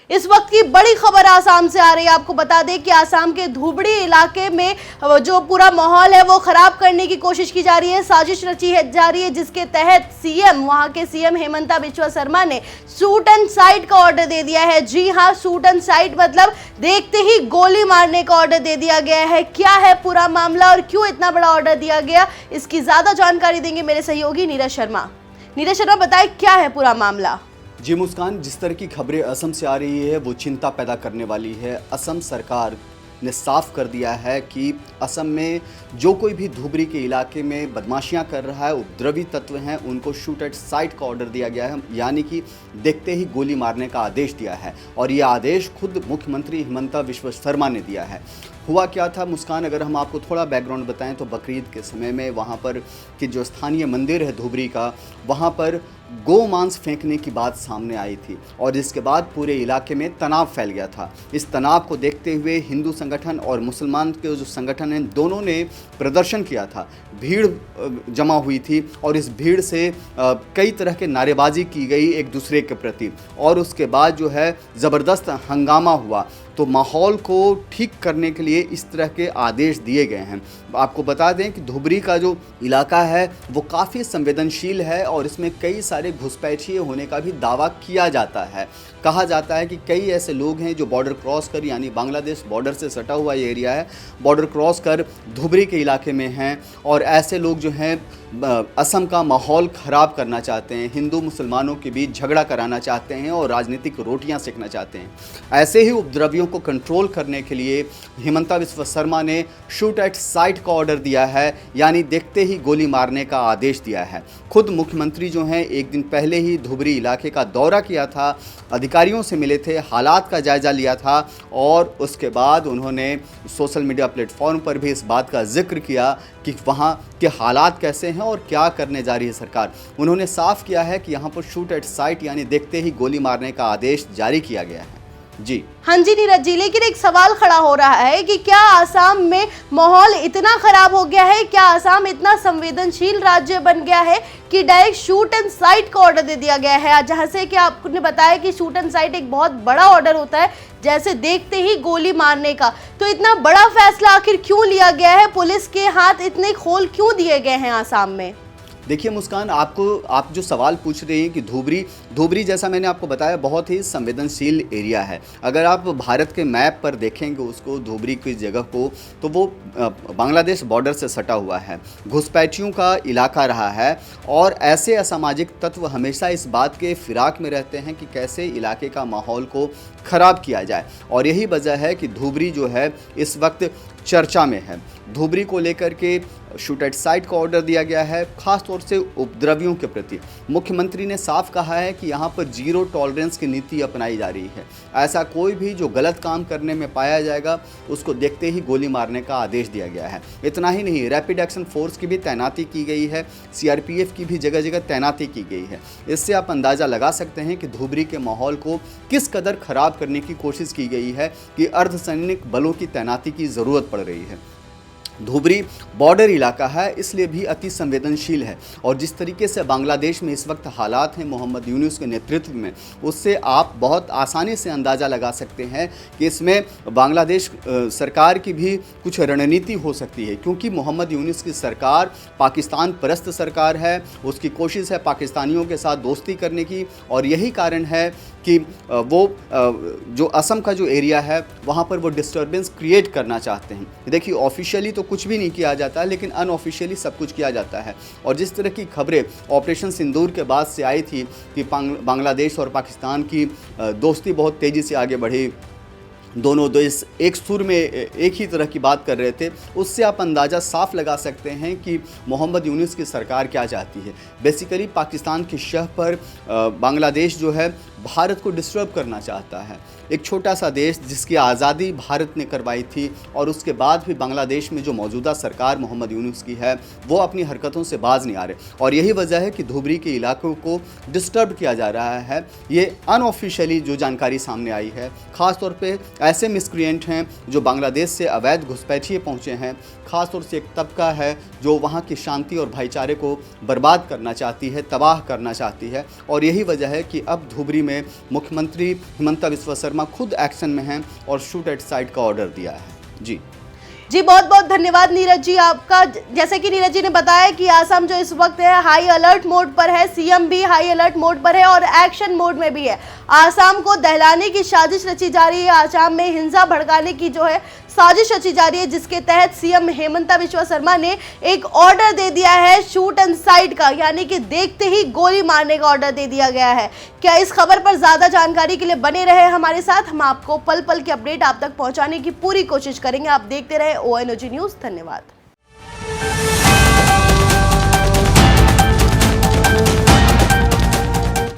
इस वक्त की बड़ी खबर आसाम से आ रही है। आपको बता दें कि आसाम के धुबड़ी इलाके में जो पूरा माहौल है वो खराब करने की कोशिश की जा रही है, साजिश रची जा रही है, जिसके तहत वहां के सीएम हेमंता बिस्वा शर्मा ने शूट एंड साइट का ऑर्डर दे दिया है। जी हां, शूट एंड साइट मतलब देखते ही गोली मारने का ऑर्डर दे दिया गया है। क्या है पूरा मामला और क्यों इतना बड़ा ऑर्डर दिया गया, इसकी ज्यादा जानकारी देंगे मेरे सहयोगी नीरज शर्मा। नीरज शर्मा, बताएं क्या है पूरा मामला। जी मुस्कान, जिस तरह की खबरें असम से आ रही है वो चिंता पैदा करने वाली है। असम सरकार ने साफ कर दिया है कि असम में जो कोई भी धुबरी के इलाके में बदमाशियां कर रहा है, उपद्रवी तत्व हैं, उनको शूट एट साइट का ऑर्डर दिया गया है, यानी कि देखते ही गोली मारने का आदेश दिया है। और ये आदेश खुद मुख्यमंत्री हेमंता बिस्वा शर्मा ने दिया है। हुआ क्या था मुस्कान, अगर हम आपको थोड़ा बैकग्राउंड बताएं तो बकरीद के समय में वहाँ पर कि जो स्थानीय मंदिर है धुबरी का, वहाँ पर गौ मांस फेंकने की बात सामने आई थी और इसके बाद पूरे इलाके में तनाव फैल गया था। इस तनाव को देखते हुए हिंदू संगठन और मुसलमान के जो संगठन हैं दोनों ने प्रदर्शन किया था। भीड़ जमा हुई थी और इस भीड़ से कई तरह के नारेबाजी की गई एक दूसरे के प्रति और उसके बाद जो है ज़बरदस्त हंगामा हुआ। तो माहौल को ठीक करने के लिए इस तरह के आदेश दिए गए हैं। आपको बता दें कि धुबरी का जो इलाका है वो काफ़ी संवेदनशील है और इसमें कई सारे घुसपैठिए होने का भी दावा किया जाता है। कहा जाता है कि कई ऐसे लोग हैं जो बॉर्डर क्रॉस कर, यानी बांग्लादेश बॉर्डर से सटा हुआ ये एरिया है, बॉर्डर क्रॉस कर धुबरी के इलाके में हैं और ऐसे लोग जो हैं असम का माहौल ख़राब करना चाहते हैं, हिंदू मुसलमानों के बीच झगड़ा कराना चाहते हैं और राजनीतिक रोटियां सेकना चाहते हैं। ऐसे ही उपद्रवियों को कंट्रोल करने के लिए हेमंता बिस्वा शर्मा ने शूट एट साइट का ऑर्डर दिया है, यानी देखते ही गोली मारने का आदेश दिया है। खुद मुख्यमंत्री जो हैं एक दिन पहले ही धुबरी इलाके का दौरा किया था, अधिकारियों से मिले थे, हालात का जायज़ा लिया था और उसके बाद उन्होंने सोशल मीडिया प्लेटफॉर्म पर भी इस बात का जिक्र किया कि वहाँ के हालात कैसे हैं और क्या करने जा रही है सरकार। उन्होंने साफ किया है कि यहाँ पर शूट एट साइट यानी देखते ही गोली मारने का आदेश जारी किया गया है। जी हाँ जी नीरज जी, लेकिन एक सवाल खड़ा हो रहा है कि क्या आसाम में माहौल इतना खराब हो गया है, क्या आसाम इतना संवेदनशील राज्य बन गया है कि डायरेक्ट शूट एंड साइट का ऑर्डर दे दिया गया है, जहां से कि आपने बताया कि शूट एंड साइट एक बहुत बड़ा ऑर्डर होता है, जैसे देखते ही गोली मारने का। तो इतना बड़ा फैसला आखिर क्यों लिया गया है, पुलिस के हाथ इतने खोल क्यों दिए गए हैं आसाम में? देखिए मुस्कान, आप जो सवाल पूछ रहे हैं कि धुबरी जैसा मैंने आपको बताया बहुत ही संवेदनशील एरिया है। अगर आप भारत के मैप पर देखेंगे उसको, धुबरी की जगह को, तो वो बांग्लादेश बॉर्डर से सटा हुआ है, घुसपैठियों का इलाका रहा है और ऐसे असामाजिक तत्व हमेशा इस बात के फिराक में रहते हैं कि कैसे इलाके का माहौल को ख़राब किया जाए। और यही वजह है कि धुबरी जो है इस वक्त चर्चा में है। धुबरी को लेकर के शूट एट साइट का ऑर्डर दिया गया है, खास तौर से उपद्रवियों के प्रति। मुख्यमंत्री ने साफ कहा है कि यहाँ पर जीरो टॉलरेंस की नीति अपनाई जा रही है। ऐसा कोई भी जो गलत काम करने में पाया जाएगा उसको देखते ही गोली मारने का आदेश दिया गया है। इतना ही नहीं, रैपिड एक्शन फोर्स की भी तैनाती की गई है, सीआरपीएफ की भी जगह जगह तैनाती की गई है। इससे आप अंदाज़ा लगा सकते हैं कि धुबरी के माहौल को किस कदर ख़राब करने की कोशिश की गई है कि अर्धसैनिक बलों की तैनाती की ज़रूरत पड़ रही है। धुबरी बॉर्डर इलाका है, इसलिए भी अति संवेदनशील है और जिस तरीके से बांग्लादेश में इस वक्त हालात हैं मोहम्मद यूनुस के नेतृत्व में, उससे आप बहुत आसानी से अंदाज़ा लगा सकते हैं कि इसमें बांग्लादेश सरकार की भी कुछ रणनीति हो सकती है, क्योंकि मोहम्मद यूनुस की सरकार पाकिस्तान परस्त सरकार है। उसकी कोशिश है पाकिस्तानियों के साथ दोस्ती करने की और यही कारण है कि वो जो असम का जो एरिया है वहाँ पर वो डिस्टर्बेंस क्रिएट करना चाहते हैं। देखिए, ऑफिशियली तो कुछ भी नहीं किया जाता लेकिन अनऑफिशियली सब कुछ किया जाता है। और जिस तरह की खबरें ऑपरेशन सिंदूर के बाद से आई थी कि बांग्लादेश और पाकिस्तान की दोस्ती बहुत तेज़ी से आगे बढ़ी, दोनों देश एक सुर में एक ही तरह की बात कर रहे थे, उससे आप अंदाज़ा साफ लगा सकते हैं कि मोहम्मद यूनुस की सरकार क्या चाहती है। बेसिकली पाकिस्तान की शह पर बांग्लादेश जो है भारत को डिस्टर्ब करना चाहता है। एक छोटा सा देश जिसकी आज़ादी भारत ने करवाई थी और उसके बाद भी बांग्लादेश में जो मौजूदा सरकार मोहम्मद यूनुस की है वो अपनी हरकतों से बाज नहीं आ रहे और यही वजह है कि धुबरी के इलाकों को डिस्टर्ब किया जा रहा है। ये अनऑफिशियली जो जानकारी सामने आई है, ख़ास तौर पे ऐसे मिसक्रिएंट हैं जो बांग्लादेश से अवैध घुसपैठिए पहुँचे हैं, ख़ास तौर से एक तबका है जो वहाँ की शांति और भाईचारे को बर्बाद करना चाहती है, तबाह करना चाहती है और यही वजह है कि अब धुबरी में में मुख्यमंत्री हिमंता बिस्वा शर्मा खुद एक्शन में हैं और शूट एट साइट का ऑर्डर दिया है। जी बहुत बहुत धन्यवाद नीरज जी आपका। जैसे कि नीरज जी ने बताया कि आसाम जो इस वक्त है हाई अलर्ट मोड पर है, सीएम भी हाई अलर्ट मोड पर है और एक्शन मोड में भी है। आसाम को दहलाने की साजिश रची जा रही है, आसाम में हिंसा भड़काने की जो है साजिश रची जा रही है, जिसके तहत सीएम हिमंता बिस्वा शर्मा ने एक ऑर्डर दे दिया है शूट एंड साइट का, यानी कि देखते ही गोली मारने का ऑर्डर दे दिया गया है। क्या इस खबर पर ज्यादा जानकारी के लिए बने रहे हमारे साथ, हम आपको पल पल के अपडेट आप तक पहुंचाने की पूरी कोशिश करेंगे। आप देखते रहे ONOG न्यूज। धन्यवाद।